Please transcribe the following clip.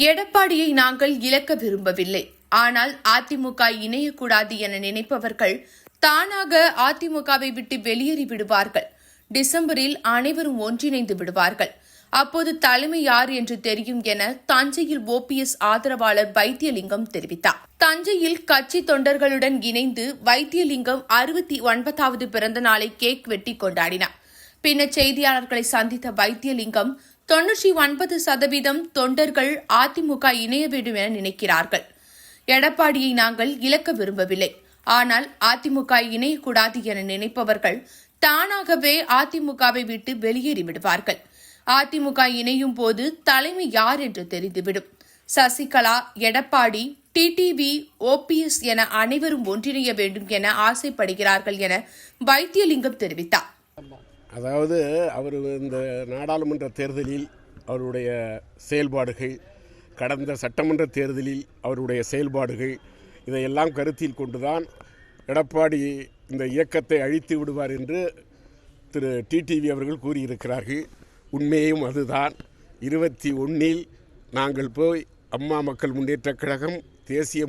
எடப்பாடியை நாங்கள் இழக்க விரும்பவில்லை. ஆனால் அதிமுக இணையக்கூடாது என நினைப்பவர்கள் தானாக அதிமுகவை விட்டு வெளியேறி விடுவார்கள். டிசம்பரில் அனைவரும் ஒன்றிணைந்து விடுவார்கள். அப்போது தலைமை யார் என்று தெரியும் என தஞ்சையில் OPS ஆதரவாளர் வைத்தியலிங்கம் தெரிவித்தார். தஞ்சையில் கட்சி தொண்டர்களுடன் இணைந்து வைத்தியலிங்கம் 69வது பிறந்த நாளை கேக் வெட்டி கொண்டாடினார். பின்னர் செய்தியாளர்களை சந்தித்த வைத்தியலிங்கம் 99% தொண்டர்கள் அதிமுக இணைய வேண்டும் என நினைக்கிறார்கள். எடப்பாடியை நாங்கள் இழக்க விரும்பவில்லை. ஆனால் அதிமுக இணையக்கூடாது என நினைப்பவர்கள் தானாகவே அதிமுகவை விட்டு வெளியேறிவிடுவார்கள். அதிமுக இணையும் போது தலைமை யார் என்று தெரிந்துவிடும். சசிகலா, எடப்பாடி, TTV, OPS என அனைவரும் ஒன்றிணைய வேண்டும் என ஆசைப்படுகிறார்கள் என வைத்தியலிங்கம் தெரிவித்தார். அதாவது அவர் இந்த நாடாளுமன்ற தேர்தலில் அவருடைய செயல்பாடுகள், கடந்த சட்டமன்ற தேர்தலில் அவருடைய செயல்பாடுகள், இதையெல்லாம் கருத்தில் கொண்டுதான் எடப்பாடி இந்த இயக்கத்தை அழித்து விடுவார் என்று திரு TTV அவர்கள் கூறியிருக்கிறார்கள். உண்மையும் அதுதான். 21 நாங்கள் போய் அம்மா மக்கள் முன்னேற்றக் கழகம் தேசிய